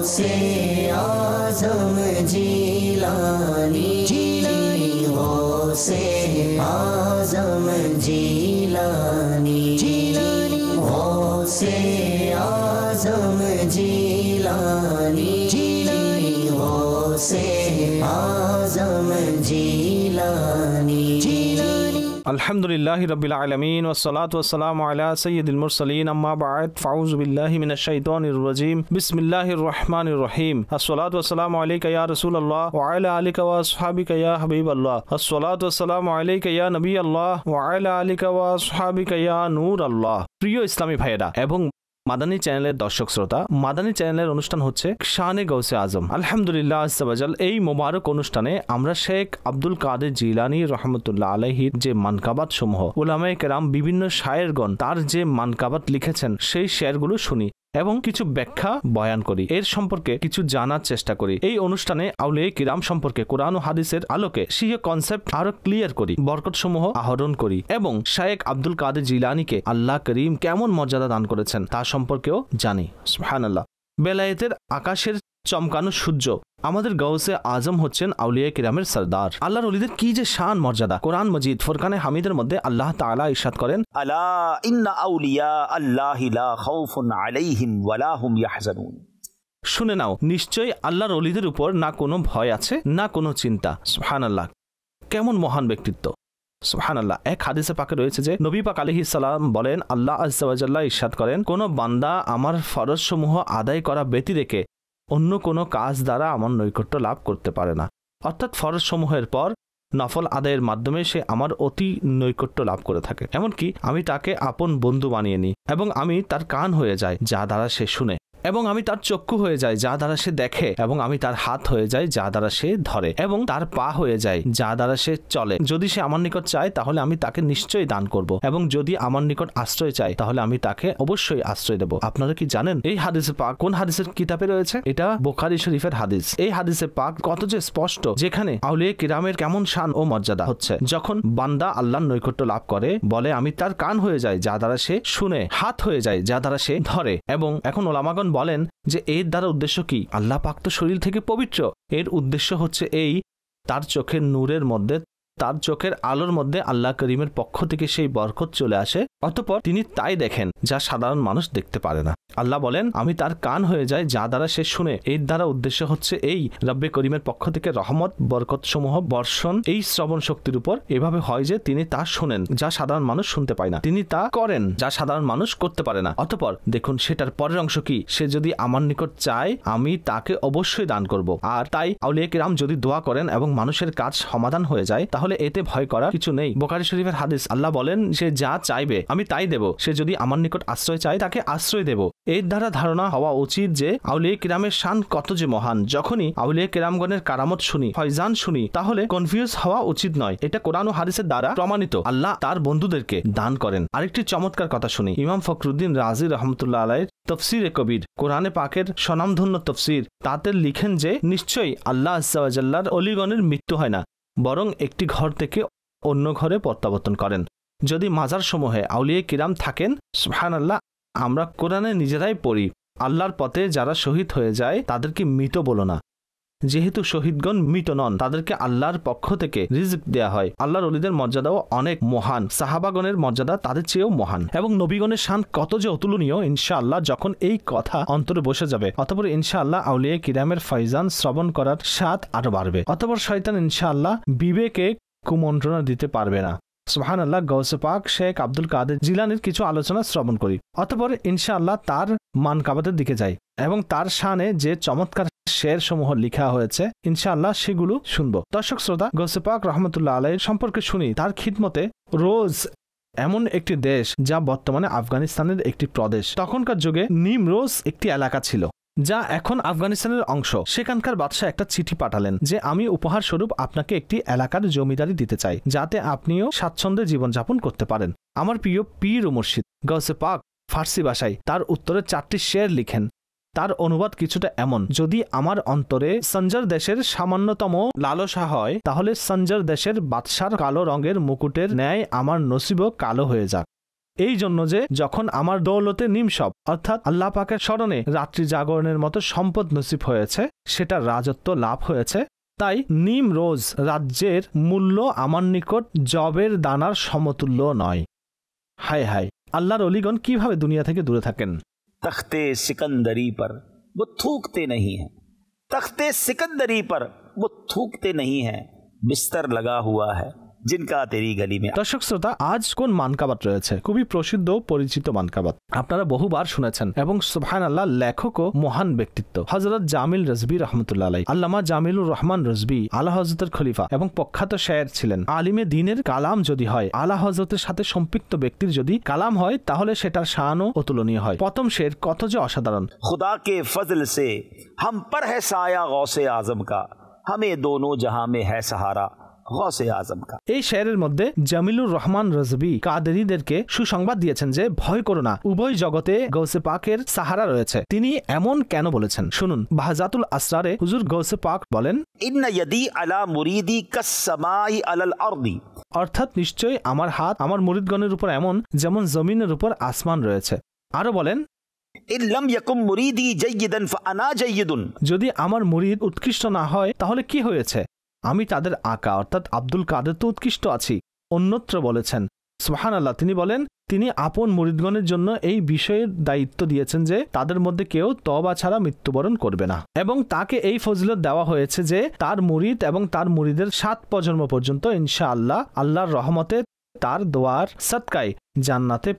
से आज़म जीलानी हो से आज़म जीलानी हो से आज़म जीलानी हो से आज़म जीलानी। अल्हम्दुलिल्लाहि रब्बिल आलमीन वस्सलातु वस्सलामु अला सय्यिदिल मुरसलीन अम्मा बअद फ़अऊज़ु बिल्लाहि मिनश शैतानिर रजीम बिस्मिल्लाहिर रहमानिर रहीम अस्सलातु वस्सलामु अलैका या रसूलल्लाह व अला आलिका व अस्हाबिका या हबीबल्लाह अस्सलातु वस्सलामु अलैका या नबियल्लाह व अला आलिका व अस्हाबिका या नूरल्लाह। প্রিয় ইসলামী ভাইয়েরা এবং মাদানী চ্যানেলের দর্শক শ্রোতা, মাদানী চ্যানেলের অনুষ্ঠান হচ্ছে শানে গৌসে আজম। আলহামদুলিল্লাহ আজ্জা ওয়াজাল, এই মোবারক অনুষ্ঠানে আমরা শেখ আব্দুল কাদের জিলানী রহমতুল্লাহ আলাইহির যে মানকাবাত সমূহ, উলামায়ে কেরাম বিভিন্ন শায়েরগণ তার যে মানকাবাত লিখেছেন সেই শেয়ারগুলো শুনি এবং কিছু ব্যাখ্যা বয়ান করি, এর সম্পর্কে কিছু জানার চেষ্টা করি। এই অনুষ্ঠানে আউলিয়া কিরাম সম্পর্কে কোরআন ও হাদিসের আলোকে সেই কনসেপ্ট আরো ক্লিয়ার করি, বরকত সমূহ আহরণ করি এবং শায়েখ আব্দুল কাদের জিলানীকে আল্লাহ করিম কেমন মর্যাদা দান করেছেন তা সম্পর্কেও জানি। সুবহানাল্লাহ। বেলায়েতের আকাশের চমকানো সূর্য আমাদের গাউসে আজম হচ্ছেন আউলিয়া কিরামের সরদার। আল্লাহর ওলিদের কি যে শান মর্যাদা! কোরআন মজিদ ফুরকানে হামিদের মধ্যে আল্লাহ তাআলা ইরশাদ করেন, আলা ইন্না আউলিয়া আল্লাহি লা খাউফুন আলাইহিম ওয়া লা হুম ইয়াহজানুন। শুনে নাও, নিশ্চয়ই আল্লাহর ওলিদের উপর না কোনো ভয় আছে না কোনো চিন্তা। সুবহানাল্লাহ, কেমন মহান ব্যক্তিত্ব! সুবহানাল্লাহ। এক হাদিসে পাকে রয়েছে যে নবী পাক আলাইহিস সালাম বলেন, আল্লাহ আযজা ওয়া জাল্লা ইরশাদ করেন, কোন বান্দা আমার ফরজ সমূহ আদায় করা ব্যতি রেখে অন্য কোনো কাজ দ্বারা আমার নৈকট্য লাভ করতে পারে না। অর্থাৎ ফরজ সমূহের পর নফল আদায়ের মাধ্যমে সে আমার অতি নৈকট্য লাভ করে থাকে। এমনকি আমি তাকে আপন বন্ধু বানিয়ে নিই এবং আমি তার কান হয়ে যাই যা দ্বারা সে শুনে, এবং আমি তার চক্ষু হয়ে যাই যা দ্বারা সে দেখে, এবং আমি তার হাত হয়ে যাই যা দ্বারা সে ধরে, এবং তার পা হয়ে যায় যা দ্বারা সে চলে। যদি সে আমার নিকট চায় তাহলে আমি তাকে নিশ্চয়ই দান করব, এবং যদি আমার নিকট আশ্রয় চায় তাহলে আমি তাকে অবশ্যই আশ্রয় দেব। আপনারা কি জানেন এই হাদিসে পাক কোন হাদিসের কিতাবে রয়েছে? এটা বুখারী শরীফের হাদিস। এই হাদিসে পাক কত যে স্পষ্ট, যেখানে আউলিয়া কিরামের কেমন শান ও মর্যাদা হচ্ছে। যখন বান্দা আল্লাহর নৈকট্য লাভ করে, বলে আমি তার কান হয়ে যাই যা দ্বারা সে শুনে, হাত হয়ে যায় যা দ্বারা সে ধরে। এবং এখন ওলামাগণ বলেন যে এর দ্বারা উদ্দেশ্য কি? আল্লাহ পাক তো শরীর থেকে পবিত্র, এর উদ্দেশ্য হচ্ছে এই, তার চোখের নূরের মধ্যে, তার চোখের আলোর মধ্যে আল্লাহ করিমের পক্ষ থেকে সেই বরকত চলে আসে, অতঃপর তিনি তাই দেখেন যা সাধারণ মানুষ দেখতে পারে না। আল্লাহ বলেন আমি তার কান হয়ে যায় যা দ্বারা সে শুনে। এর দ্বারা উদ্দেশ্য হচ্ছে এই, রব্বে করিমের পক্ষ থেকে রহমত বরকত সমূহ বর্ষণ এই শ্রবণ শক্তির উপর এভাবে হয় যে তিনি তা শোনেন যা সাধারণ মানুষ শুনতে পায় না, তিনি তা করেন যা সাধারণ মানুষ করতে পারে না। অতঃপর দেখুন সেটার পরের অংশ কি? সে যদি আমার নিকট চায় আমি তাকে অবশ্যই দান করব। আর তাই আউলিয়া কিরাম যদি দোয়া করেন এবং মানুষের কাজ সমাধান হয়ে যায় তাহলে এতে ভয় করার কিছু নেই। বুখারী শরীফের হাদিস, আল্লাহ বলেন সে যা চাইবে আমি তাই দেব, সে যদি আমার নিকট আশ্রয় চায় তাকে আশ্রয় দেব। এর দ্বারা ধারণা হওয়া উচিত যে আউলিয়া কিরামের শান কত যে মহান। যখনই আউলিয়া কিরামগণের কারামত শুনি, ফয়জান শুনি, তাহলে কনফিউজ হওয়া উচিত নয়। এটা কোরআন ও হাদিসের দ্বারা প্রমাণিত। আল্লাহ তার বন্ধুদেরকে দান করেন। আরেকটি চমৎকার কথা শুনি। ইমাম ফখরুদ্দিন রাজি রহমতুল্লাহ আলাইহির তফসিরে কবির, কোরআনে পাকের স্বনামধন্য তফসির, তাতে লিখেন যে নিশ্চয়ই আল্লাহ আযজা ওয়া জাল্লার অলিগণের মৃত্যু হয় না, বরং একটি ঘর থেকে অন্য ঘরে প্রত্যাবর্তন করেন। যদি মাজার সমূহে আউলিয়া কিরাম থাকেন, সুবহানাল্লাহ, আমরা কোরআনে নিজেরাই পড়ি, আল্লাহর পথে যারা শহীদ হয়ে যায় তাদেরকে মৃত বলো না, যেহেতু শহীদগণ মৃত নন, তাদেরকে আল্লাহর পক্ষ থেকে রিজক দেয়া হয়। আল্লাহর ওলিদের মর্যাদাও অনেক মহান, সাহাবাগণের মর্যাদা তাদের চেয়েও মহান, এবং নবীগণের শান কত যে অতুলনীয়। ইনশাআল্লাহ যখন এই কথা অন্তরে বসে যাবে, অতঃপর ইনশাআল্লাহ আউলিয়া কিরামের ফয়জান শ্রবণ করার স্বাদ আরো বাড়বে। অতঃপর শয়তান ইনশাআল্লাহ বিবেকে কুমন্ত্রণা দিতে পারবে না। সুবহানাল্লাহ। গৌসে পাক শেখ আব্দুল কাদের জিলানীর কিছু আলোচনা শ্রবণ করি, অতঃপর ইনশাআল্লাহ তার মানকাবাতের দিকে যাই এবং তার শানে যে চমৎকার শের সমূহ লিখা হয়েছে ইনশাআল্লাহ সেগুলো শুনবো। দর্শক শ্রোতা, গৌসে পাক রহমতুল্লাহ আলাইহির সম্পর্কে শুনি। তার খিদমতে রোজ এমন একটি দেশ যা বর্তমানে আফগানিস্তানের একটি প্রদেশ। তখনকার যুগে নিমরোজ একটি এলাকা ছিল যা এখন আফগানিস্তানের অংশ। সেখানকার বাদশাহ একটা চিঠি পাঠালেন যে আমি উপহার স্বরূপ আপনাকে একটি এলাকার জমিদারি দিতে চাই, যাতে আপনিও স্বাচ্ছন্দ্যে জীবনযাপন করতে পারেন। আমার প্রিয় পীর ও মুর্শিদ গৌসে পাক ফার্সি ভাষায় তার উত্তরে 4টি শের লিখেন। তার অনুবাদ কিছুটা এমন: যদি আমার অন্তরে সঞ্জর দেশের সামান্যতম লালসা হয়, তাহলে সঞ্জর দেশের বাদশার কালো রঙের মুকুটের ন্যায় আমার নসিবও কালো হয়ে যাক। এই জন্য যে যখন আমার দৌলতে নিমসব অর্থাৎ আল্লাহ পাকের স্মরণে রাত্রি জাগরণের মতো সম্পদ নসিব হয়েছে, সেটা রাজত্ব লাভ হয়েছে, তাই নিম রোজ রাজ্যের মূল্য আমার নিকট জবের দানার সমতুল্য নয়। হায় হায়, আল্লাহর অলিগণ কিভাবে দুনিয়া থেকে দূরে থাকেন। तख्ते सिकंदरी पर वो थूकते नहीं हैं, तख्ते सिकंदरी पर वो थूकते नहीं हैं, बिस्तर लगा हुआ है जिनका तेरी गली में। দর্শক শ্রোতা, আজ কোন মানকাবাত রয়েছে? খুবই প্রসিদ্ধ পরিচিত মানকাবাত, আপনারা বহুবার শুনেছেন এবং সুবহানাল্লাহ লেখক ও মহান ব্যক্তিত্ব হযরত জামিল রজবি রহমতুল্লাহ আলাইহি, আল্লামা জামিলুর রহমান রজবি আলা হযরতের খলিফা এবং প্রখ্যাত শায়ের ছিলেন। আলিমে দ্বীনের কালাম যদি হয়, আলা হযরতের সাথে সম্পৃক্ত ব্যক্তির যদি কালাম হয়, তাহলে সেটার শানও অতুলনীয় হয়। প্রথম শের কত যে অসাধারণ। खुदा के फजल से हम पर है साया गौसे आजम का, हमें दोनों जहां में है सहारा गौसे आजम का। এই শেরের মধ্যে জামিলুর রহমান রজবি কাদেরীদেরকে সুসংবাদ দিয়েছেন যে ভয় করো না, উভয় জগতে গৌসে পাকের সাহারা রয়েছে। তিনি এমন কেন বলেছেন শুনুন। বাহজাতুল আসরারে হুজুর গৌসে পাক বলেন, ইন্না ইয়াদি আলা মুরিদি কাসসামাই আলাল আরদি, অর্থাৎ নিশ্চয়ই আমার হাত আমার মুরিদগণের উপর এমন যেমন জমিনের উপর আসমান রয়েছে। আরো বলেন, ইল্লাম ইয়াকুম মুরিদি জাইয়িদান ফাআনা জাইয়িদুন, যদি আমার মুরিদ উৎকৃষ্ট না হয় তাহলে কি হয়েছে, আমি তাদের আকা অর্থাৎ আব্দুল কাদের তো উৎকৃষ্ট আছি। অন্যত্র বলেছেন সুবহানাল্লাহ, তিনি বলেন তিনি আপন মুরিদগণের জন্য এই বিষয়ের দায়িত্ব দিয়েছেন যে তাদের মধ্যে কেউ তওবা ছাড়া মৃত্যুবরণ করবে না, এবং তাকে এই ফজিলত দেওয়া হয়েছে যে তার মুরিদ এবং তার মুরিদের 7 প্রজন্ম পর্যন্ত ইনশাআল্লাহ আল্লাহর রহমতে তার দোয়ার সদকায় জান্নাতে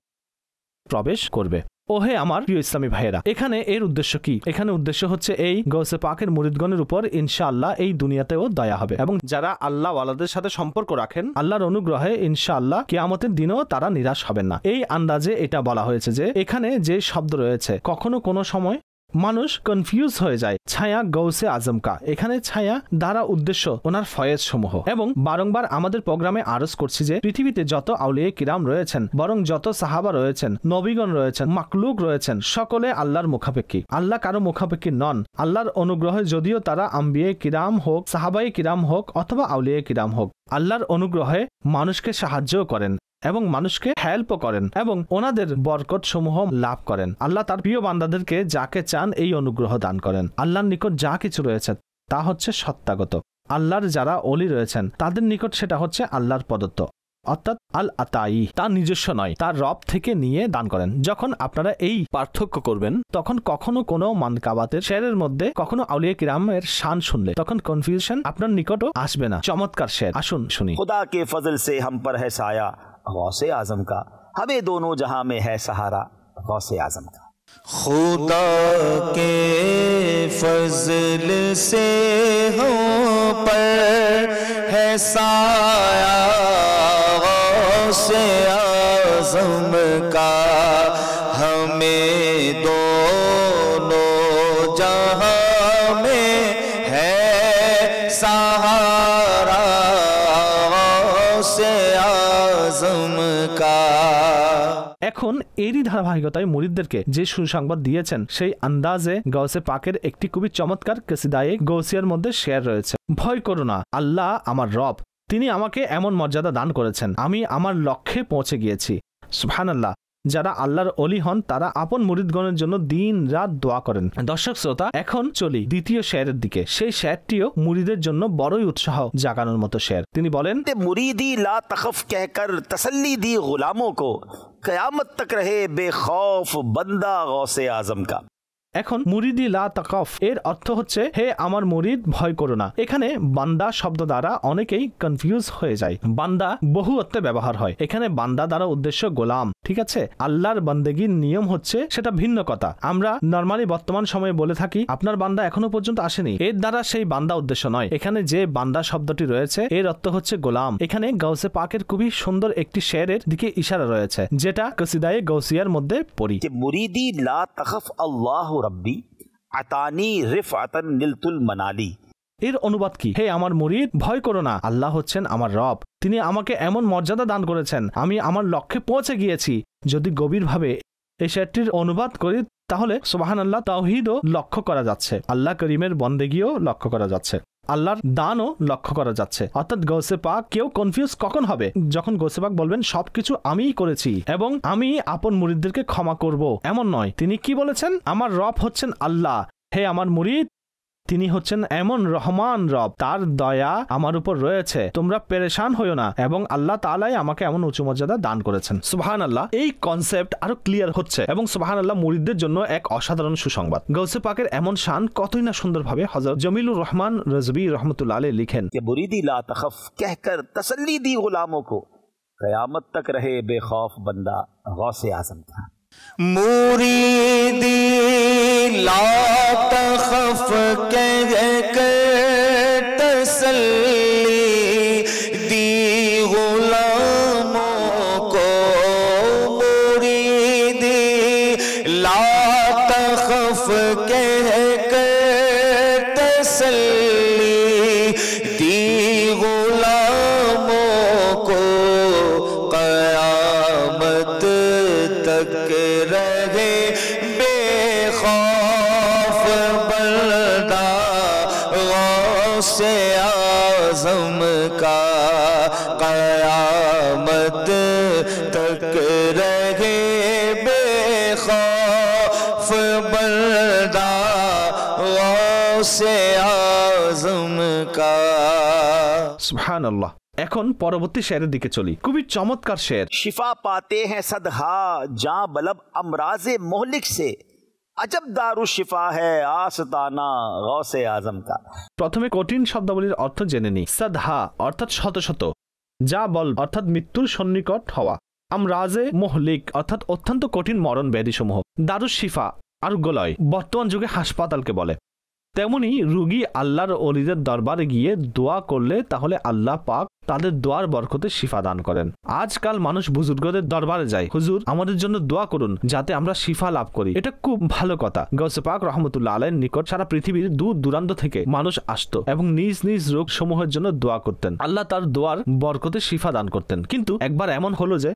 প্রবেশ করবে। ওহে আমার প্রিয় ইসলামী ভাইয়েরা, এখানে এর উদ্দেশ্য কি? এখানে উদ্দেশ্য হচ্ছে এই গৌসে পাকের মুরিদগণের উপর ইনশাআল্লাহ এই দুনিয়াতেও দয়া হবে, এবং যারা আল্লাহ ওয়ালাদের সাথে সম্পর্ক রাখেন আল্লাহর অনুগ্রহে ইনশাআল্লাহ কিয়ামতের দিনেও তারা নিরাশ হবেন না। এই আন্দাজে এটা বলা হয়েছে যে এখানে যে শব্দ রয়েছে, কখনো কোনো সময় মানুষ কনফিউজ হয়ে যায় ছায়া গৌসে আজমকা, এখানে ছায়া দ্বারা উদ্দেশ্য ওনার ফয়েজ সমূহ। এবং বারংবার আমাদের প্রোগ্রামে আরজ করছি যে পৃথিবীতে যত আউলিয়া কিরাম রয়েছেন, বরং যত সাহাবা রয়েছেন, নবীগণ রয়েছেন, মাকলুক রয়েছেন, সকলে আল্লাহর মুখাপেক্ষী। আল্লাহ কারো মুখাপেক্ষী নন। আল্লাহর অনুগ্রহে যদিও তারা আম্বিয়ে কিরাম হোক, সাহাবায়ে কিরাম হোক অথবা আউলিয়া কিরাম হোক, আল্লাহর অনুগ্রহে মানুষকে সাহায্যও করেন এবং মানুষকে হেল্পও করেন এবং ওনাদের বরকত সমূহ লাভ করেন। আল্লাহ তার প্রিয় বান্দাদেরকে যাকে চান এই অনুগ্রহ দান করেন। আল্লাহর নিকট যা কিছু রয়েছে তা হচ্ছে সত্যাগত। আল্লাহর যারা ওলি রয়েছেন তাদের নিকট সেটা হচ্ছে আল্লাহর প্রদত্ত, অর্থাৎ আল আতাই, তার নিজস্ব নয়, তার রব থেকে নিয়ে দান করেন। যখন আপনারা এই পার্থক্য করবেন তখন কখনো কোনো মানকাবাতের শেরের মধ্যে কখনো আউলিয়া কিরামের শান শুনলে তখন কনফিউশন আপনার নিকটও আসবে না। চমৎকার শের, আসুন শুনি। खुदा के फजल से हम पर है साया गौसे आजम का, हमें दोनों जहां में है सहारा गौसे आजम का। खुदा के फजल से हम पर है साया गौसे आजम का, हमें दोनों जहां में है सहारा गौसे आजम का। এখন এরই ধারাবাহিকতায় মুরিদদেরকে যে সুসংবাদ দিয়েছেন সেই আন্দাজে গৌসে পাকের একটি খুবই চমৎকার কসিদায়ে গৌসিয়ার মধ্যে শেয়ার রয়েছে। ভয় করো না, আল্লাহ আমার রব, তিনি আমাকে এমন মর্যাদা দান করেছেন, আমি আমার লক্ষ্যে পৌঁছে গিয়েছি। সুবহানাল্লাহ, যারা আল্লাহর ওলি হন তারা আপন মুরিদগণের জন্য দিন রাত দোয়া করেন। দর্শক শ্রোতা, এখন চলি দ্বিতীয় শেয়ারের দিকে। সেই শেয়ারটিও মুরিদের জন্য বড়ই উৎসাহ জাগানোর মতো শেয়ার। তিনি বলেন, मुरीदी ला तखफ कहकर तसल्ली दी गुलामों को, कयामत तक रहे बेखौफ बंदा गौसे आजम का। এখন মুরিদি লা তাকাফ এর অর্থ হচ্ছে হে আমার মুরিদ ভয় করো না। এখানে বান্দা শব্দ দ্বারা অনেকেই কনফিউজ হয়ে যায়। বান্দা বহু অর্থে ব্যবহার হয়, এখানে বান্দা দ্বারা উদ্দেশ্য গোলাম। ঠিক আছে, আল্লাহর বান্দেগীর নিয়ম হচ্ছে সেটা ভিন্ন কথা। আমরা নরমালি বর্তমান সময়ে বলে থাকি আপনার বান্দা এখনো পর্যন্ত আসেনি, এর দ্বারা সেই বান্দা উদ্দেশ্য নয়। এখানে যে বান্দা শব্দটি রয়েছে এর অর্থ হচ্ছে গোলাম। এখানে গাউসে পাকের খুবই সুন্দর একটি শেরের দিকে ইশারা রয়েছে যেটা কসিদায়ে গৌসিয়ার মধ্যে পড়ি। मुरीदी ला तखफ अल्लाह रब्बी আতানি রিফআতান নিলতুল মানালি। এর অনুবাদ কি? হে আমার মুরিদ ভয় করো না, আল্লাহ হচ্ছেন আমার রব, তিনি আমাকে এমন মর্যাদা দান করেছেন, আমি আমার লক্ষ্যে পৌঁছে গিয়েছি। যদি গভীরভাবে এই শেরটির অনুবাদ করি তাহলে সুবহানাল্লাহ তাওহীদও লক্ষ্য করা যাচ্ছে, আল্লাহ করিমের বন্দেগীও লক্ষ্য করা যাচ্ছে। আল্লাহর দানও লক্ষ্য করা যাচ্ছে। অর্থাৎ গৌসে পাক কেউ কনফিউজ কখন হবে, যখন গৌসে পাক বলবেন সবকিছু আমিই করেছি এবং আমি আপন মুরিদদেরকে ক্ষমা করব, এমন নয়। তিনি কি বলেছেন? আমার রব হচ্ছেন আল্লাহ, হে আমার মুরিদ তিনি হচ্ছেন এমন রহমান রব, তার দয়া আমার উপর রয়েছে, তোমরা পেরেশান হইও না, এবং আল্লাহ তাআলাই আমাকে এমন উঁচু মর্যাদা দান করেছেন। সুবহানাল্লাহ। এই কনসেপ্ট আরো ক্লিয়ার হচ্ছে এবং সুবহানাল্লাহ মুরিদদের জন্য এক অসাধারণ সুসংবাদ। গৌসে পাকের এমন শান কতই না সুন্দরভাবে হযরত জমিলুর রহমান রাজবি রাহমাতুল্লাহ আলাইহি লিখেন कि मुरीदी ला तखफ कहकर तसल्ली दी गुलामों को, क़यामत तक रहे बेखौफ बंदा गौसे आज़म था। मुरीदी ला तखफ कहकर तसल्ली दी गुलामों को, मुरीदी ला तखफ कहकर तसल्ली दी गुलामों को, क़यामत तक रहे बेखौफ बंदा गौसे आज़म का, क़यामत तक रहे बेखौफ बंदा गौसे आज़म का। সুবহানাল্লাহ। এখন পরবর্তী শেরের দিকে চলি। খুবই চমৎকার শের। शिफा पाते हैं सदहा जां बलब अमराज़े मोहलिक से, अजब दारू शिफा है आस्ताना गौसे आज़म का। প্রথমে কঠিন শব্দাবলীর অর্থ জেনে নি। সাদহা অর্থাৎ শত শত, যা বল অর্থাৎ মৃত্যুর সন্নিকট হওয়া, আমরাজে মোহলিক অর্থাৎ অত্যন্ত কঠিন মরণ ব্যাধিসমূহ, দারুশ শিফা আরোগ্যলয় বর্তমান যুগে হাসপাতালকে বলে। তেমনি রুগী আল্লাহর ওলিদের দরবারে গিয়ে দোয়া করলে তাহলে আল্লাহ পাক তাদের দোয়ার বরকতে শিফা দান করেন। আজকাল মানুষ বুজুর্গদের দরবারে যায়, হুজুর আমাদের জন্য দোয়া করুন যাতে আমরা শিফা লাভ করি। এটা খুব ভালো কথা। গৌসে পাক রহমতুল্লাহ আলাইহির নিকট সারা পৃথিবীর দূর দূরান্ত থেকে মানুষ আসতো এবং নিজ নিজ রোগ সমূহের জন্য দোয়া করতেন। আল্লাহ তার দোয়ার বরকতে শিফা দান করতেন। কিন্তু একবার এমন হলো যে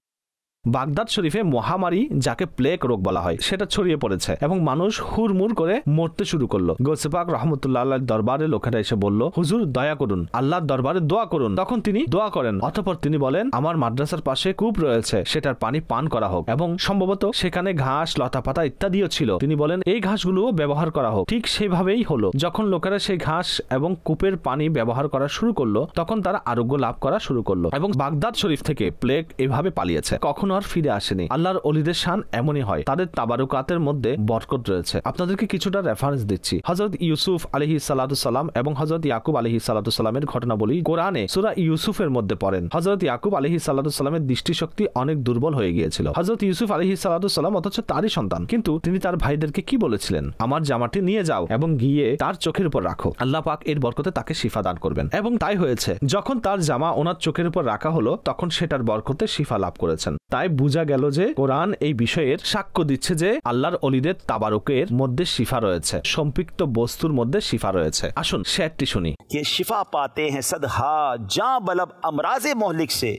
বাগদাদ শরীফে মহামারী, যাকে প্লেগ রোগ বলা হয়, সেটা ছড়িয়ে পড়েছে এবং মানুষ হুড়মুড় করে মরতে শুরু করলো। গৌসে পাক রহমতুল্লাহ আলাইহির দরবারে লোকেরা এসে বলল, হুজুর দয়া করুন, আল্লাহর দরবারে দোয়া করুন। তখন তিনি দোয়া করেন, অতঃপর তিনি বলেন, আমার মাদ্রাসার পাশে কূপ রয়েছে, সেটার পানি পান করা হোক, এবং সম্ভবত সেখানে ঘাস লতাপাতা ইত্যাদিও ছিল। তিনি বলেন এই ঘাসগুলো ব্যবহার করা হোক। ঠিক সেভাবেই হলো। যখন লোকেরা সেই ঘাস এবং কূপের পানি ব্যবহার করা শুরু করলো, তখন তারা আরোগ্য লাভ করা শুরু করলো এবং বাগদাদ শরীফ থেকে প্লেগ এভাবে পালিয়েছে, কখনো আর ফিরে আসেনি। আল্লাহর ওলিদের শান এমনই হয়, তাদের তাবারুকাতের মধ্যে বরকত রয়েছে। আপনাদেরকে কিছুটা রেফারেন্স দিচ্ছি। হযরত ইউসুফ আলাইহিস সালাতু সালাম এবং হযরত ইয়াকুব আলাইহিস সালাতু সালামের ঘটনাবলী কোরআনে সূরা ইউসুফের মধ্যে পড়েন। হযরত ইয়াকুব আলাইহিস সালাতু সালামের দৃষ্টিশক্তি অনেক দুর্বল হয়ে গিয়েছিল। হযরত ইউসুফ আলাইহিস সালাতু সালাম অথচ তারই সন্তান, কিন্তু তিনি তার ভাইদেরকে কি বলেছিলেন? আমার জামাটি নিয়ে যাও এবং গিয়ে তার চোখের উপর রাখো, আল্লাহ পাক এর বরকতে তাকে শিফা দান করবেন। এবং তাই হয়েছে। যখন তার জামা ওনার চোখের উপর রাখা হলো, তখন সেটার বরকতে শিফা লাভ করেছেন। তাই বুঝা গেল যে কোরআন এই বিষয়ের সাক্ষ্য দিচ্ছে যে আল্লাহর ওলিদের তাবারুকের মধ্যে শিফা রয়েছে, সম্পৃক্ত বস্তুর মধ্যে শিফা রয়েছে। আসুন শেরটি শুনি। कि शिफा पाते हैं सदहा जां बलब अमराज़े मोहलिक से,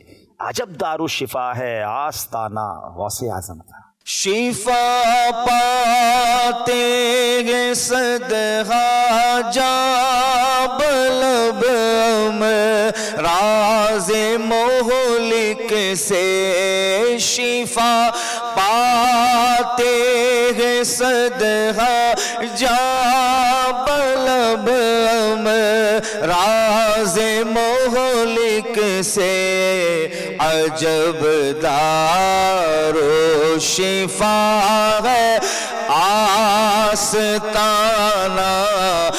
अजब दारू शिफा है आस्ताना गौसे आज़म का। शिफा पाते हैं सदहा जां बलब अमराज़े मोहलिक से, शिफा पाते हैं सदहा जां बलब अमराज़े मोहलिक से, अजब दारो शिफा है आस्ताना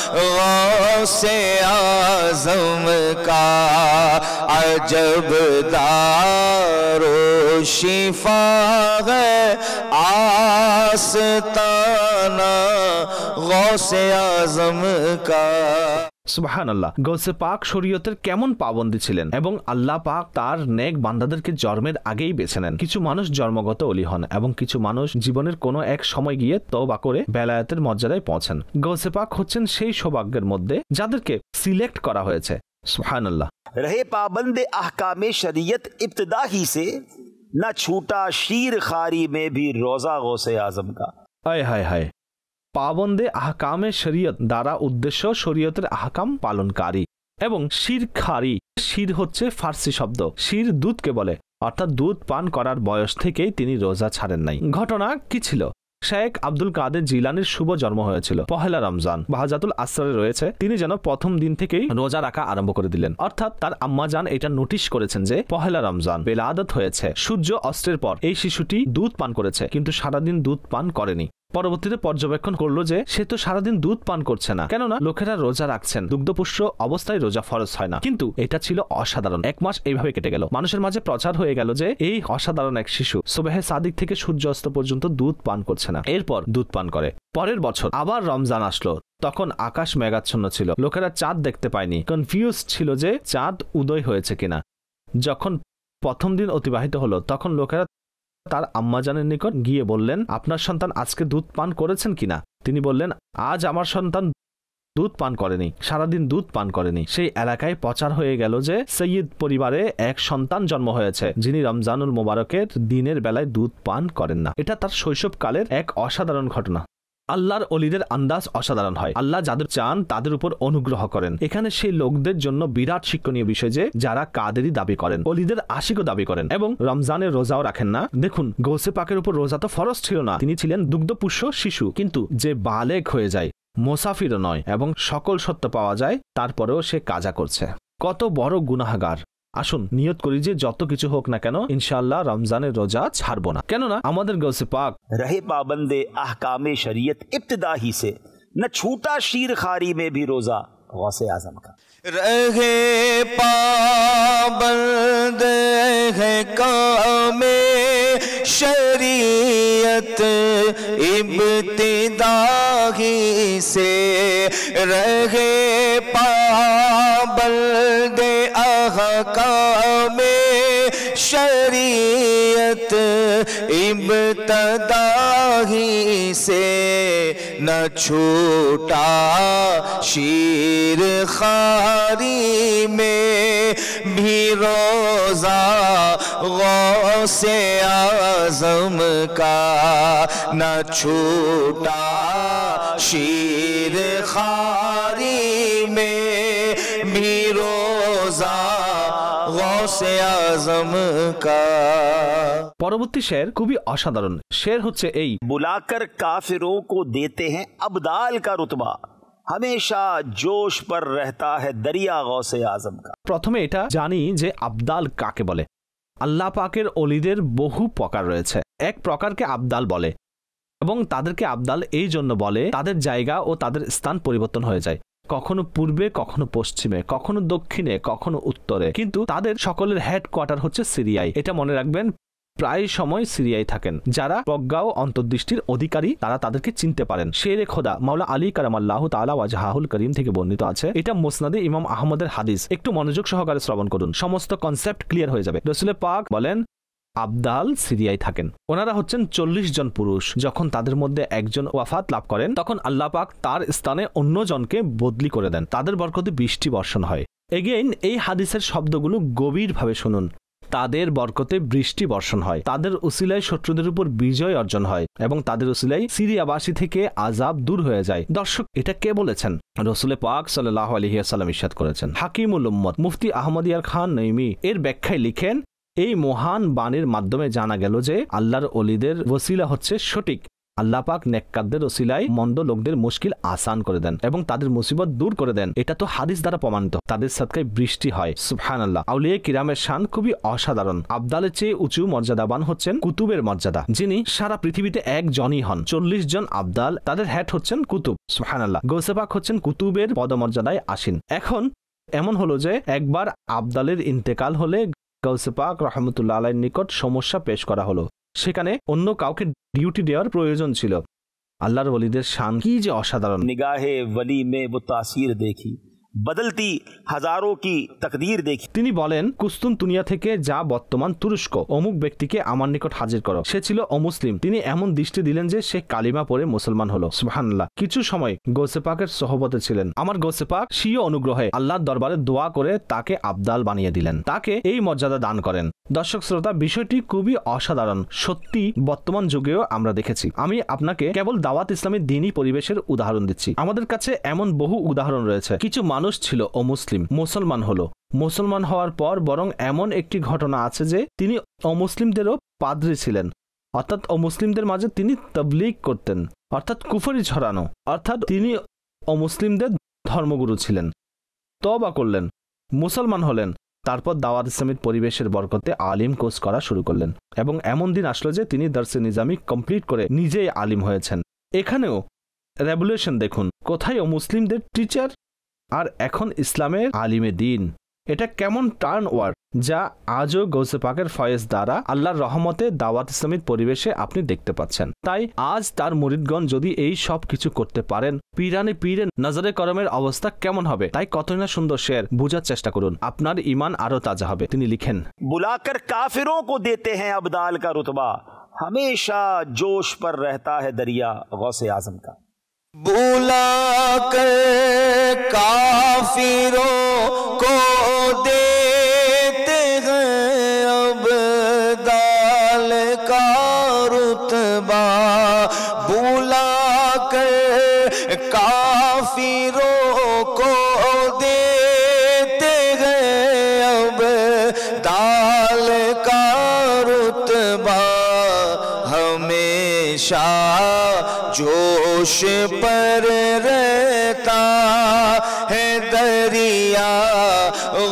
गौसे आज़म का, अजब दारो शिफा है आस्ताना गौसे आज़म का। সুবহানাল্লাহ। গৌসে পাক শরীয়তের কেমন পাবন্দী ছিলেন এবং আল্লাহ পাক তার নেক বান্দাদেরকে জন্মের আগেই বেছে নেন। কিছু মানুষ জন্মগত ওলি হন এবং কিছু মানুষ জীবনের কোনো এক সময় গিয়ে তওবা করে বেলায়েতের মর্যাদায় পৌঁছান। গৌসে পাক হচ্ছেন সেই সৌভাগ্যের মধ্যে যাদেরকে সিলেক্ট করা হয়েছে। সুবহানাল্লাহ। रहे पाबंदे अहकामे शरीयत इब्तिदा ही से, न छूटा शीर खारी में भी रोजा गौसे आज़म का। हाय हाय हाय। পাবন্দে আহকামে শরীয়ত দ্বারা উদ্দেশ্য শরীয়তের আহকাম পালনকারী, এবং শিরখারি, শির হচ্ছে ফার্সি শব্দ, শির দুধকে বলে, অর্থাৎ দুধ পান করার বয়স থেকেই তিনি রোজা ছাড়েন নাই। ঘটনা কি ছিল? শেখ আব্দুল কাদের জিলানির শুভ জন্ম হয়েছিল পহেলা রমজান। বাহাজাতুল আসরে রয়েছে তিনি যেন প্রথম দিন থেকেই রোজা রাখা আরম্ভ করে দিলেন, অর্থাৎ তার আম্মাজান এটা নোটিশ করেছেন যে পহেলা রমজান বেলাদত হয়েছে, সূর্য অস্তের পর এই শিশুটি দুধ পান করেছে কিন্তু সারাদিন দুধ পান করেনি। পরবর্তীতে পর্যবেক্ষণ করলো যে সে তো সারাদিন দুধ পান করছে না, কেননা লোকেরা রোজা রাখছেন, দুগ্ধপুষ্য অবস্থায় রোজা ফরজ হয় না। কিন্তু এটা ছিল অসাধারণ। 1 মাস এইভাবে কেটে গেল, মানুষের মাঝে প্রচার হয়ে গেল যে এই অসাধারণ এক শিশু সুবহে সাদিক থেকে সূর্য অস্ত পর্যন্ত দুধ পান করছে না, এরপর দুধ পান করে। পরের বছর আবার রমজান আসলো, তখন আকাশ মেঘাচ্ছন্ন ছিল, লোকেরা চাঁদ দেখতে পায়নি, কনফিউজ ছিল যে চাঁদ উদয় হয়েছে কিনা। যখন প্রথম দিন অতিবাহিত হলো তখন লোকেরা তার আম্মাজানের নিকট গিয়ে বললেন, আপনার সন্তান আজকে দুধ পান করেছেন কিনা? তিনি বললেন, আজ আমার সন্তান দুধ পান করেনি, সারাদিন দুধ পান করেনি। সেই এলাকায় প্রচার হয়ে গেল যে সৈয়দ পরিবারে এক সন্তান জন্ম হয়েছে যিনি রমজানুল মোবারকের দিনের বেলায় দুধ পান করেন না। এটা তার শৈশবকালের এক অসাধারণ ঘটনা। আল্লাহর অলিদের আন্দাজ অসাধারণ হয়, আল্লাহ যাদের চান তাদের উপর অনুগ্রহ করেন। এখানে সেই লোকদের জন্য বিরাট শিক্ষণীয় বিষয় যে যারা কাদেরি দাবি করেন, অলিদের আশিকও দাবি করেন এবং রমজানের রোজাও রাখেন না। দেখুন, গৌসে পাকের উপর রোজা তো ফরজ ছিল না, তিনি ছিলেন দুগ্ধপুষ্য শিশু, কিন্তু যে বালেগ হয়ে যায়, মোসাফিরও নয় এবং সকল সত্য পাওয়া যায়, তারপরেও সে কাজা করছে। কত বড় গুনাহগার। আসুন নিয়ত করি যে যত কিছু হোক না কেন ইনশাআল্লাহ রমজানের রোজা ছাড়বো না, কেননা আমাদের গৌসে পাক रहे पाबंदे अहकामे शरीयत इब्तिदा ही से, न छूटा शीर खारी में भी रोजा गौसे आजम का। रहे पाबंद है कामे शरीयत इब्तिदा ही से, रहे पाबंद अहकामे शरीयत इब्तिदा ही से, न छूटा शीर खारी में भी रोजा गौसे आजम का, न छूटा शीर खारी में भी रोजा गौसे आजम का। পরবর্তী শের খুবই অসাধারণ। শের হচ্ছে এই, बुलाकर काफिरों को देते हैं अब्दाल का रुतबा, हमेशा जोश पर रहता है दरिया गौसे आजम का। প্রথমে এটা জানি যে আবদাল কাকে বলে। আল্লাহ পাকের অলিদের বহু প্রকার রয়েছে। এক প্রকারকে আবদাল বলে এবং তাদেরকে আবদাল এই জন্য বলে তাদের জায়গা ও তাদের স্থান পরিবর্তন হয়ে যায়, কখনো পূর্বে, কখনো পশ্চিমে, কখনো দক্ষিণে, কখনো উত্তরে, কিন্তু তাদের সকলের হেডকোয়ার্টার হচ্ছে সিরিয়ায়। এটা মনে রাখবেন, প্রায় সময় সিরিয়ায় থাকেন। যারা প্রজ্ঞা ও অন্তর্দৃষ্টির অধিকারী তারা তাদেরকে চিনতে পারেন। শেরে খোদা মাওলা আলী কারামাল্লাহু তাআলা ওয়াজহাহুল করিম থেকে বর্ণিত আছে, এটা মুসনাদে ইমাম আহমদের হাদিস। একটু মনোযোগ সহকারে শ্রবণ করুন, সমস্ত কনসেপ্ট ক্লিয়ার হয়ে যাবে। রাসূল পাক বলেন, আবদাল সিরিয়ায় থাকেন, ওনারা হচ্ছেন 40 জন পুরুষ। যখন তাদের মধ্যে একজন ওয়াফাত লাভ করেন তখন আল্লাহ পাক তার স্থানে অন্য জনকে বদলি করে দেন, তাদের বরকতে বৃষ্টি বর্ষণ হয়। এগেইন এই হাদিসের শব্দগুলো গভীরভাবে শুনুন। তাদের বরকতে বৃষ্টি বর্ষণ হয়, তাদের উসিলায় শত্রুদের উপর বিজয় অর্জন হয় এবং তাদের উসিলায় সিরিয়াবাসী থেকে আযাব দূর হয়ে যায়। দর্শক, এটা কে বলেছেন? রাসূল পাক সাল্লাল্লাহু আলাইহি ওয়াসাল্লাম ইরশাদ করেছেন। হাকিমুল উম্মত মুফতি আহমদ ইয়ার খান নঈমি এর ব্যাখ্যায় লিখেন, এই মহান বাণীর মাধ্যমে জানা গেল যে আল্লাহর ওলিদের ওসিলা হচ্ছে সঠিক। আল্লাহ পাক নেককারদের ওসিলায় মন্দ লোকদের মুশকিল আসান করে দেন এবং তাদের মুসিবত দূর করে দেন। এটা তো হাদিস দ্বারা প্রমাণিত। তাদের সাদকায় বৃষ্টি হয়। সুবহানাল্লাহ। আউলিয়া কিরামের শান খুবই অসাধারণ। আবদালের চেয়ে উঁচু মর্যাদাবান হচ্ছেন কুতুবের মর্যাদা, যিনি সারা পৃথিবীতে একজনই হন। 40 জন আবদাল, তাদের হেড হচ্ছেন কুতুব। সুবহানাল্লাহ। গৌসে পাক হচ্ছেন কুতুবের পদমর্যাদায় আসীন। এখন এমন হলো যে একবার আবদালের ইন্তেকাল হলে গৌসে পাক রাহমাতুল্লাহ আলাইহির নিকট সমস্যা পেশ করা হলো। সেখানে অন্য কাউকে ডিউটি দেওয়ার প্রয়োজন ছিল। আল্লাহর ওলিদের শান কি যে অসাধারণ। निगाहे वली में वो तासीर देखी, बदलती हजारों की तकदीर देखी। তিনি বলেন, কুস্তুনতুনিয়া থেকে যা বর্তমান তুরস্ক, অমুক ব্যক্তিকে আমার নিকট হাজির করো। সে ছিল অমুসলিম। তিনি এমন দৃষ্টি দিলেন যে সে কালিমা পড়ে মুসলমান হলো। সুবহানাল্লাহ। কিছু সময় গৌসে পাকের সহবতে ছিলেন। আমার গৌসে পাক স্বীয় অনুগ্রহে আল্লাহর দরবারে দোয়া করে তাকে আবদাল বানিয়ে দিলেন, তাকে এই মর্যাদা দান করেন। দর্শক শ্রোতা, বিষয়টি খুবই অসাধারণ। সত্যি বর্তমান যুগেও আমরা দেখেছি। আমি আপনাকে কেবল দাওয়াত ইসলামী দ্বীনি পরিবেশের উদাহরণ দিচ্ছি। আমাদের কাছে এমন বহু উদাহরণ রয়েছে। কিছু মানুষ ছিল অমুসলিম, মুসলমান হলো। মুসলমান হওয়ার পর বরং এমন একটি ঘটনা আছে যে তিনি অমুসলিমদেরও পাদ্রী ছিলেন, অর্থাৎ অমুসলিমদের মাঝে তিনি তাবলীগ করতেন, অর্থাৎ কুফরি ছড়ানো, অর্থাৎ তিনি অমুসলিমদের ধর্মগুরু ছিলেন। তওবা করলেন, মুসলমান হলেন, তারপর দাওয়াত ইসলামীর পরিবেশের বরকতে আলিম কোর্স করা শুরু করলেন এবং এমন দিন আসলো যে তিনি দরসে নিজামি কমপ্লিট করে নিজেই আলিম হয়েছেন। এখানেও রেভলিউশন দেখুন, কোথায় অমুসলিমদের টিচার আর এখন ইসলামের আলিমে দিন। এটা কেমন টার্ন ওয়ার্ড যা আজও গৌসে পাকের ফয়েজ দ্বারা আল্লাহর রহমতে দাওয়াত ইসলামীর পরিবেশে আপনি দেখতে পাচ্ছেন। তাই আজ তার মুরিদগণ যদি এই সব কিছু করতে পারেন, পীরানে পীরের নজরে করমের অবস্থা কেমন হবে। তাই কতই না সুন্দর শের, বোঝার চেষ্টা করুন, আপনার ঈমান আরো তাজা হবে। তিনি লিখেন, बुलाकर काफिरों को देते हैं अब्दाल का रुतबा, हमेशा जोश पर रहता है दरिया गौसे आजम का। बुलाकर काफिरों को देते हैं अब्दाल का रुतबा, बुलाकर काफिरों को देते हैं अब्दाल का रुतबा, हमेशा जोश पर रहता है दरिया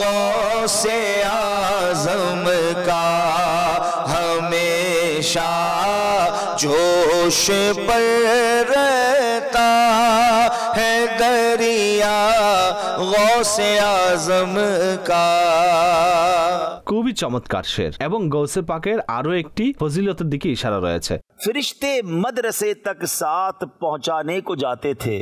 गौसे आज़म का, हमेशा जोश पर रहता है दरिया गौसे आज़म का। খুবই চমৎকার শের এবং গৌসে পাকের আরো একটি ফজিলতের দিকে ইশারা রয়েছে। फरिश्ते मदरसे तक साथ पहुंचाने को जाते थे,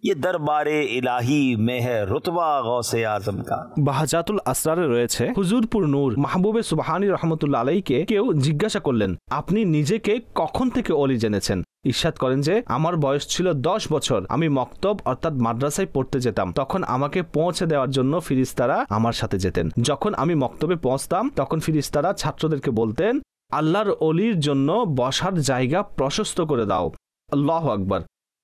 ये दरबारे इलाही में है रुतबा गौसे आजम का। বাহাজাতুল আসরারে রয়েছে, হুজুরপুর নূর মাহবুবে সুবহানী রহমতুল্লাহ আলাইকে কেউ জিজ্ঞাসা করলেন, আপনি নিজেকে কখন থেকে ওলি জেনেছেন? ইরশাদ করেন যে আমার বয়স ছিল 10 বছর। আমি মক্তব অর্থাৎ মাদ্রাসায় পড়তে যেতাম। তখন আমাকে পৌঁছে দেওয়ার জন্য ফিরিস্তারা আমার সাথে যেতেন। যখন আমি মক্তবে পৌঁছতাম তখন ফিরিস্তারা ছাত্রদেরকে বলতেন, আল্লাহর অলির জন্য বসার জায়গা প্রশস্ত করে দাও। আল্লাহু আকবার।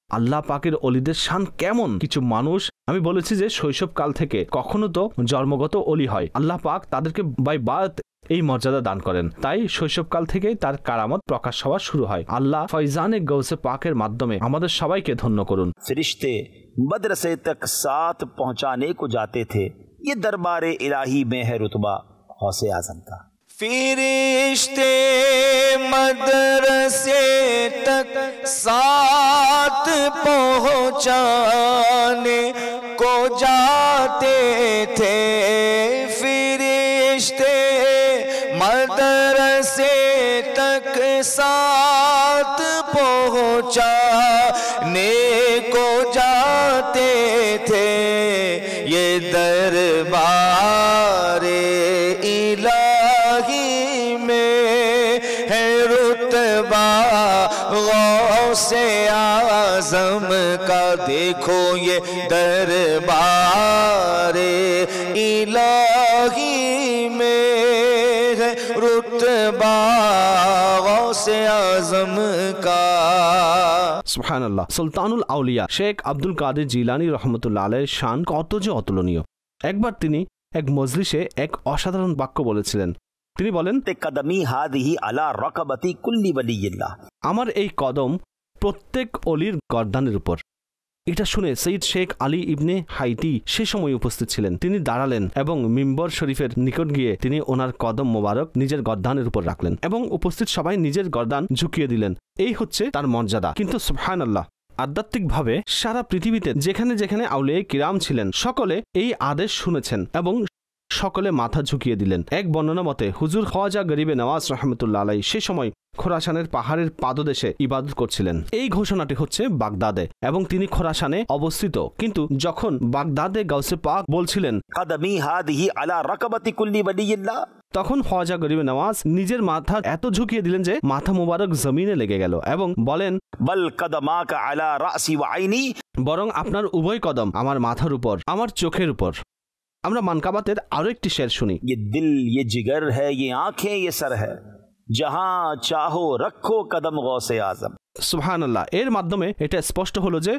আল্লাহ পাকের অলিদের শান কেমন! কিছু মানুষ, আমি বলেছি যে শৈশবকাল থেকে কখনো তো জন্মগত অলি হয়, আল্লাহ পাক তাদেরকে বাই বার্থ এই মর্যাদা দান করেন। তাই শৈশবকাল থেকেই তার কারামত প্রকাশ হওয়া শুরু হয়। আল্লাহ ফয়জানে গৌসে পাকের মাধ্যমে আমাদের সবাইকে ধন্য করুন। फरिश्ते मदरसे तक साथ पहुंचाने को जाते थे, ये दरबारे इलाही में है रुतबा गौसे आजम का। फरिश्ते मदरसे तक साथ पहुंचाने को जाते थे, फरिश्ते मदरसे तक साथ पहुंचाने को जाते थे, ये दरबारे इलाही में है रुतबा गौसे आज़म का। देखो ये दरबारे इलाही में है रुतबा गौसे आज़म का। সুবহানাল্লাহ। সুলতানুল আউলিয়া শেখ আব্দুল কাদের জিলানী রহমতুল্লাহ আলাইহির শান কত যে অতুলনীয়। একবার তিনি এক মজলিসে এক অসাধারণ বাক্য বলেছিলেন। তিনি বলেন, कदमी हादिही अला रकबती कुल्ली वलिय्यिल्लाह, আমার এই কদম প্রত্যেক অলির গর্দানের উপর। এটা শুনে সৈয়দ শেখ আলী ইবনে হাইতি সে সময় উপস্থিত ছিলেন। তিনি দাঁড়ালেন এবং মিম্বর শরীফের নিকট গিয়ে তিনি ওনার কদম মোবারক নিজের গর্দানের উপর রাখলেন এবং উপস্থিত সবাই নিজের গর্দান ঝুঁকিয়ে দিলেন। এই হচ্ছে তার মর্যাদা। কিন্তু সুবহানাল্লাহ, আধ্যাত্মিকভাবে সারা পৃথিবীতে যেখানে যেখানে আউলিয়া কিরাম ছিলেন সকলে এই আদেশ শুনেছেন এবং সকলে মাথা ঝুঁকিয়ে দিলেন। এক বর্ণনা মতে হুজুর খ্বাজা গরিবে নওয়াজ রাহমাতুল্লাহ আলাইহি সে সময় খোরাসানের পাহাড়ের পাদদেশে ইবাদত করছিলেন। এই ঘোষণাটি হচ্ছে বাগদাদে এবং তিনি খোরাসানে অবস্থিত। কিন্তু যখন বাগদাদে গাউসে পাক বলছিলেন কদমি হাদিহি আলা রাকাবাতি কুল্লি ওয়ালিয়্যিল্লাহ, তখন খ্বাজা গরিবে নওয়াজ নিজের মাথা এত ঝুঁকিয়ে দিলেন যে মাথা মুবারক জমিনে লেগে গেল এবং বলেন বল কদমাকা আলা রাসি ওয়া আইনি, বরং আপনার উভয় কদম আমার মাথার উপর, আমার চোখের উপর। আমরা মানকাবাতের আরো একটি শের শুনি, ये दिल ये जिगर है ये आंखें ये सर है, जहां चाहो रखो कदम गौसे आजम। সুবহানাল্লাহ। এর মাধ্যমে এটা স্পষ্ট হলো যে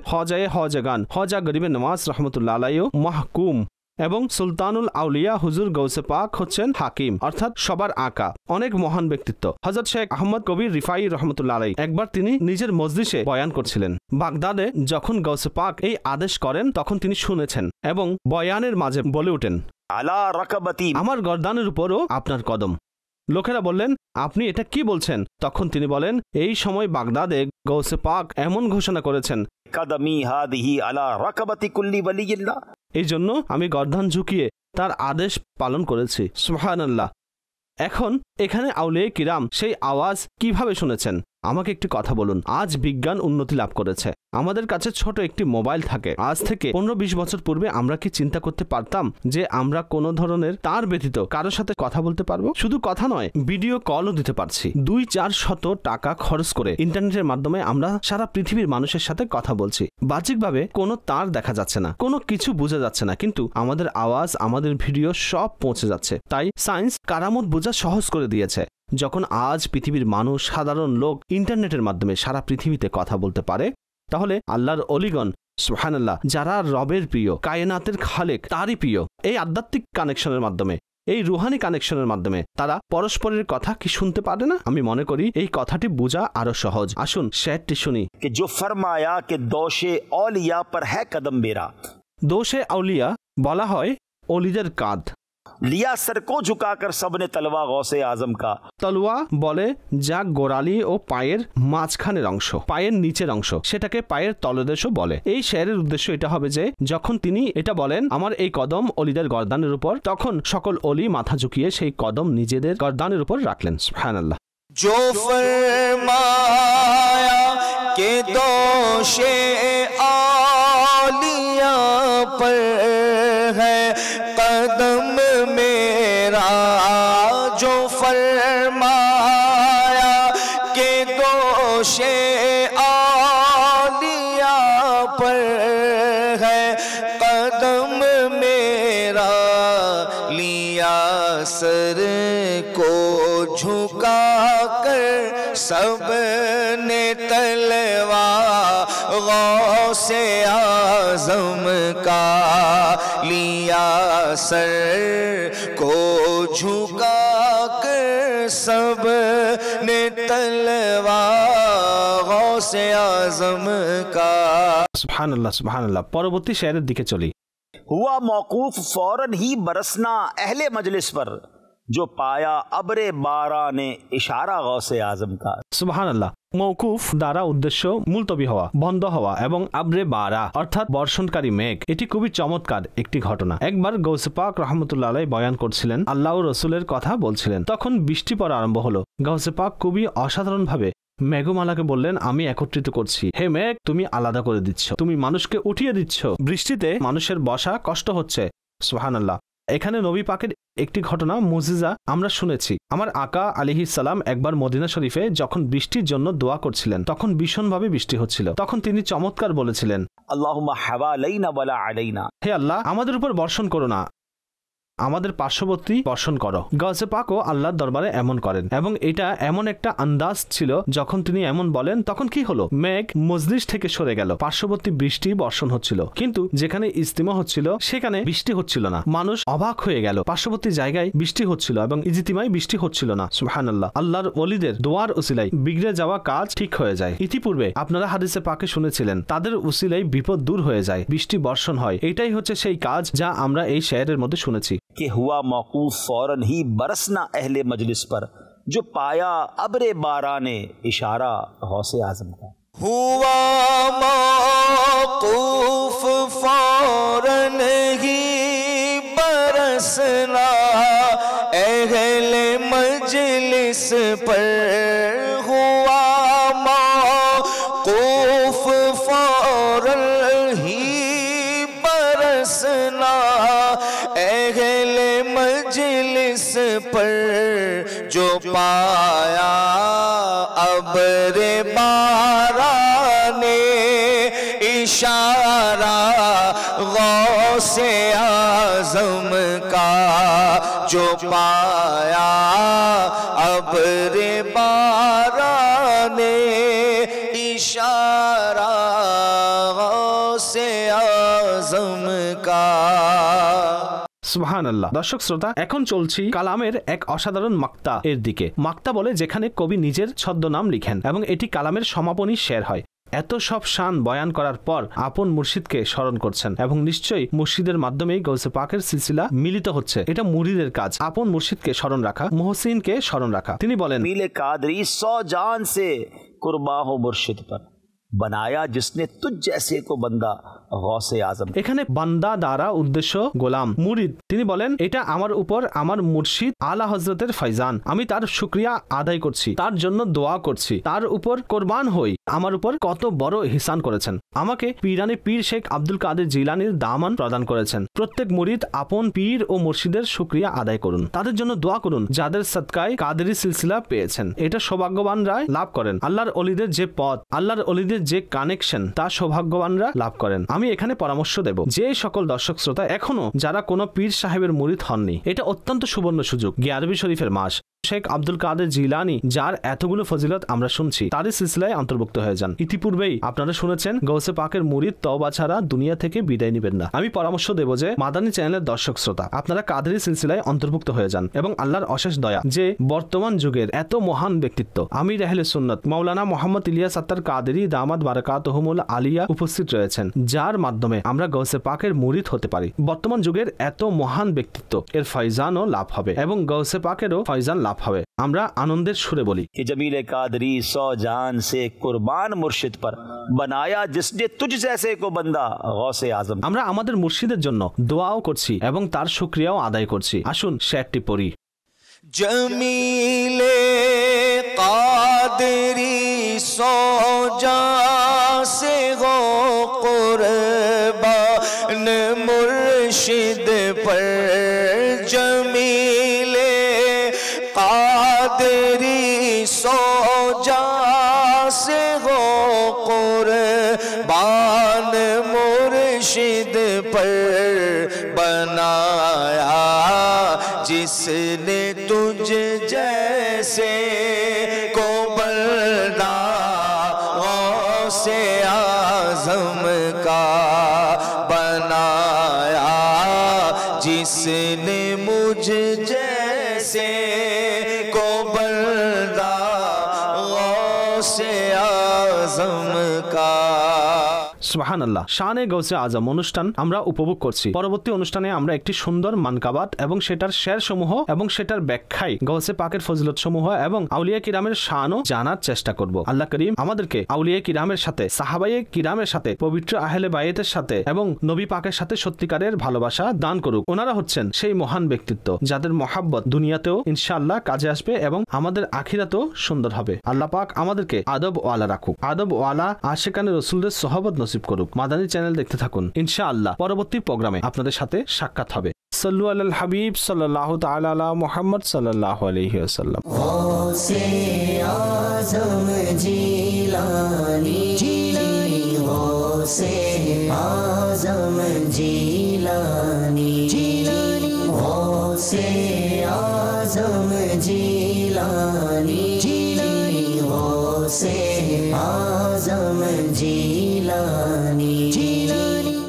হজাগান খ্বাজা গরিবে নওয়াজ রাহমাতুল্লাহ আলাইহি মাহকুম এবং সুলতানুল আউলিয়া হুজুর গৌসে পাক হচ্ছেন হাকিম, অর্থাৎ সবার আকা, অনেক মহান ব্যক্তিত্ব। হযরত শেখ আহমদ কবির রিফাই রাহমাতুল্লাহ আলাইহি একবার তিনি নিজের মজলিসে বয়ান করছিলেন। বাগদাদে যখন গৌসে পাক এই আদেশ করেন তখন তিনি শুনেছেন এবং বয়ানের মাঝে বলে ওঠেন, আলা রাকাবাতি, আমার গর্দানের উপরও আপনার কদম। লোকেরা বললেন, আপনি এটা কি বলছেন? তখন তিনি বলেন, এই সময় বাগদাদে গৌসে পাক এমন ঘোষণা করেছেন, কদমি হাদিহি আলা রাকাবাতি কুল্লি ওয়ালিয়্যিল্লাহ, এই জন্য আমি গর্দান ঝুঁকিয়ে তার আদেশ পালন করেছি। সুবহানাল্লাহ। এখন এখানে আউলিয়া কিরাম সেই আওয়াজ কিভাবে শুনেছেন? আমাকে একটি কথা বলুন। আজ বিজ্ঞান উন্নতি লাভ করেছে, আমাদের কাছে ছোট একটি মোবাইল থাকে। আজ থেকে 15-20 বছর পূর্বে আমরা কি চিন্তা করতে পারতাম যে আমরা কোনো ধরনের তার ব্যতীত কারোর সাথে কথা বলতে পারবো? শুধু কথা নয়, ভিডিও কলও দিতে পারছি। 200-400 টাকা খরচ করে ইন্টারনেটের মাধ্যমে আমরা সারা পৃথিবীর মানুষের সাথে কথা বলছি। বাহ্যিকভাবে কোনো তার দেখা যাচ্ছে না, কোনো কিছু বোঝা যাচ্ছে না, কিন্তু আমাদের আওয়াজ, আমাদের ভিডিও সব পৌঁছে যাচ্ছে। তাই সায়েন্স কারামত বোঝা সহজ করে দিয়েছে। যখন আজ পৃথিবীর মানুষ, সাধারণ লোক ইন্টারনেটের মাধ্যমে সারা পৃথিবীতে কথা বলতে পারে, তাহলে আল্লাহর অলিগণ সুবহানাল্লাহ, যারা রবের প্রিয়, কায়নাতের খালেক তারই প্রিয়, এই আধ্যাত্মিক কানেকশনের মাধ্যমে, এই রুহানি কানেকশনের মাধ্যমে তারা পরস্পরের কথা কি শুনতে পারে না? আমি মনে করি এই কথাটি বোঝা আরো সহজ। আসুন শেরটি শুনি। कि जो फरमाया कि दोषे औलिया पर है कदम मेरा, দোষে আউলিয়া বলা হয় অলিদের কাঁধ। लिया सर को झुकाकर सबने तलवा गौसे आजम का, তলোয়া বলে যা গোড়ালি ও পায়ের মাঝখানের অংশ, পায়ের নিচের অংশ, সেটাকে পায়ের তলদেশও বলে। এই শেরের উদ্দেশ্য এটা হবে যে যখন তিনি এটা বলেন, আমার এই কদম অলিদের গর্দানের উপর, তখন সকল অলি মাথা ঝুঁকিয়ে সেই কদম নিজেদের গর্দানের উপর রাখলেন। সুবহানাল্লাহ। जो फरमाया के दोषे आलिया पर है कदम मेरा, जो फरमाया के दोषे आलिया पर है कदम मेरा, लिया सर को झुका कर सब ने तलवा गौसे आजम का, लिया सर को झुका कर सब ने तलवा गौसे आजम का। সুবহানাল্লাহ, সুবহানাল্লাহ। পরবর্তী শেরের দিকে চলি। हुआ मौकूफ फौरन ही बरसना अहले मजलिस पर, जो पाया अबरे बारा ने इशारा गौसे आजम का। সুবহানাল্লাহ। মওকুফ দ্বারা উদ্দেশ্য মুলতবি হওয়া, বন্ধ হওয়া এবং আবরে বারা অর্থাৎ বর্ষণকারী মেঘ। এটি খুবই চমৎকার একটি ঘটনা। একবার গৌসে পাক রাহমাতুল্লাহ আলাইহি বয়ান করছিলেন, আল্লাহ ও রাসূলের কথা বলছিলেন, তখন বৃষ্টি পড়া আরম্ভ হলো। গৌসে পাক খুবই অসাধারণভাবে মেঘমালাকে বললেন, আমি একত্রিত করছি, হে মেঘ তুমি আলাদা করে দিচ্ছ, তুমি মানুষকে উঠিয়ে দিচ্ছ, বৃষ্টিতে মানুষের বসা কষ্ট হচ্ছে। সুবহানাল্লাহ। এখানে নবী পাকের একটি ঘটনা মুজিজা আমরা শুনেছি। আমার আকা আলাইহিস সালাম একবার মদিনা শরীফে যখন বৃষ্টির জন্য দোয়া করছিলেন, তখন ভীষণভাবে বৃষ্টি হচ্ছিল। তখন তিনি চমৎকার বলেছিলেন, আল্লাহুম্মা হাওয়ালাইনা ওয়ালা আলাইনা, হে আল্লাহ আমাদের উপর বর্ষণ করো না, আমাদের পার্শ্ববর্তী বর্ষণ করো। গৌসে পাকও আল্লাহর দরবারে এমন করেন এবং এটা এমন একটা আন্দাজ ছিল, যখন তিনি এমন বলেন তখন কি হলো, মেঘ মজলিস থেকে সরে গেল, পার্শ্ববর্তী বৃষ্টি বর্ষণ হচ্ছিল, কিন্তু যেখানে ইজতিমা হচ্ছিল সেখানে বৃষ্টি হচ্ছিল না। মানুষ অবাক হয়ে গেল, পার্শ্ববর্তী জায়গায় বৃষ্টি হচ্ছিল এবং ইজতিমায় বৃষ্টি হচ্ছিল না। সুবহানাল্লাহ। আল্লাহর ওলিদের দোয়ার উসিলায় বিগড়ে যাওয়া কাজ ঠিক হয়ে যায়। ইতিপূর্বে আপনারা হাদিসে পাকে শুনেছিলেন, তাদের উসিলায় বিপদ দূর হয়ে যায়, বৃষ্টি বর্ষণ হয়। এটাই হচ্ছে সেই কাজ যা আমরা এই শেরের মধ্যে শুনেছি। कि हुआ मौकूफ फौरन ही बरसना अहले मजलिस पर, जो पाया अबरे बारा ने इशारा गौसे आजम का। हुआ मौकूफ फौरन ही बरसना मजलिस पर हुआ मौकूफ फौरन ही बरसना, अहले मजलिस पर जो पाया अब्रे बाराने, इशारा गौसे आज़म का जो पाया अब्रे बाराने, इशारा गौसे आज़म का। সুবহানাল্লাহ। দর্শক শ্রোতা, এখন চলছি কালামের এক অসাধারণ মাক্তা এর দিকে। মাক্তা বলে যেখানে কবি নিজের ছদ্মনাম লিখেন এবং এটি কালামের সমাপনী শের হয়। এত সব শান বয়ান করার পর আপন মুর্শিদকে স্মরণ করছেন এবং নিশ্চয়ই মুর্শিদের মাধ্যমেই গৌসে পাকের সিলসিলা মিলিত হচ্ছে। এটা মুরিদের কাজ, আপন মুর্শিদকে স্মরণ রাখা, মুহসিনকে স্মরণ রাখা। তিনি বলেন, मीले कादरी 100 जान से कुर्बा हो मुर्शिद पर, बनाया जिसने तुझ जैसे को बंदा गौसे आजम। এখানে বান্দা দ্বারা উদ্দেশ্য গোলাম, মুরিদ। তিনি বলেন, এটা আমার উপর আমার মুর্শিদ আলা হযরতের ফয়জান, আমি তার শুকরিয়া আদায় করছি, তার জন্য দোয়া করছি, তার উপর কোরবান হই। আমার উপর কত বড় ইহসান করেছেন। আমাকে পীরানে পীর শেখ আব্দুল কাদের জিলানীর দামান প্রদান করেছেন। প্রত্যেক মুরিদ আপন পীর ও মুর্শিদের শুকরিয়া আদায় করুন, তাদের জন্য দোয়া করুন যাদের সদকায় কাদেরি সিলসিলা পেয়েছেন। এটা সৌভাগ্যবানরা লাভ করেন। আল্লাহর অলিদের যে পথ, আল্লাহর অলিদের যে কানেকশন, তা সৌভাগ্যবানরা লাভ করেন। আমি এখানে পরামর্শ দেব যে সকল দর্শক শ্রোতা এখনো যারা কোনো পীর সাহেবের মুরিদ হননি, এটা অত্যন্ত সুবর্ণ সুযোগ। গিয়ারবি শরীফের মাস, শেখ আব্দুল কাদের জিলানী যার এতগুলো ফজিলত আমরা শুনছি, তারই সিলসিলায় অন্তর্ভুক্ত হয়ে যান। ইতিপূর্বেই আপনারা শুনেছেন গৌসে পাকের মুরিদ তওবা ছাড়া দুনিয়া থেকে বিদায় নেবেন না। আমি পরামর্শ দেব যে মাদানী চ্যানেলের দর্শক শ্রোতা আপনারা কাদেরি সিলসিলায় অন্তর্ভুক্ত হয়ে যান এবং আল্লাহর অশেষ দয়া যে বর্তমান যুগের এত মহান ব্যক্তিত্ব আমির আহলে সুন্নাত মাওলানা মোহাম্মদ ইলিয়াস আত্তার কাদেরি দামাত বারাকাতুহুমুল আলিয়া উপস্থিত রয়েছেন, যার মাধ্যমে আমরা গৌসে পাকের মুরিদ হতে পারি। বর্তমান যুগের এত মহান ব্যক্তিত্ব এর ফয়জানও লাভ হবে এবং গৌসে পাকেরও ফয়জান লাভ হবে। আমরা আনন্দের সুরে বলি कि जमीले कादरी 100 जान से कुर्बान मुर्शिद पर, बनाया जिसने तुझ जैसे को बंदा गौसे आजम। আমরা আমাদের মুর্শিদের জন্য দোয়াও করছি এবং তার শুকরিয়াও আদায় করছি। আসুন শেরটি পড়ি। जमीले कादरी 100 जान से गो कुर्बान मुर्शिद पर, जमीले कादरी 100 जान से गो कुर्बान मुर्शिद पर, बनाया जिसने तुझ जैसे को बंदा गौसे आज़म का, बनाया जिसने मुझ जैसे को बंदा गौसे आज़म का। সুবহানাল্লাহ। শানে গৌসে আজম অনুষ্ঠান আমরা উপভোগ করছি। পরবর্তী অনুষ্ঠানে আমরা একটি সুন্দর মানকাবাত এবং সেটার শের সমূহ এবং সেটার ব্যাখ্যায় গৌসে পাকের ফজিলত সমূহ এবং আউলিয়া কিরামের শানও জানার চেষ্টা করব। আল্লাহ করিম আমাদেরকে আউলিয়া কিরামের সাথে, সাহাবায়ে কিরামের সাথে, পবিত্র আহলে বাইতের সাথে এবং নবী পাকের সাথে সত্যিকারের ভালোবাসা দান করুক। ওনারা হচ্ছেন সেই মহান ব্যক্তিত্ব যাদের মহাব্বত দুনিয়াতেও ইনশাআল্লাহ কাজে আসবে এবং আমাদের আখিরাতেও সুন্দর হবে। আল্লাহ পাক আমাদেরকে আদব ওয়ালা রাখুক, আদব ওয়ালা আশিকানে রাসূলের সোহবত নসিব করুক। মাদানী চ্যানেল দেখতে থাকুন, ইনশাআল্লাহ পরবর্তী প্রোগ্রামে আপনাদের সাথে সাক্ষাৎ হবে। সাল্লু আলাল হাবিব সাল্লাল্লাহু তাআলা আলা মুহাম্মদ সাল্লাল্লাহু আলাইহি ওয়াসাল্লাম। গৌসে আজম জিলানী, জিলানী গৌসে আজম জিলানী, জিলানী গৌসে আজম জিলানী, জিলানী গৌসে আজম জিলানী।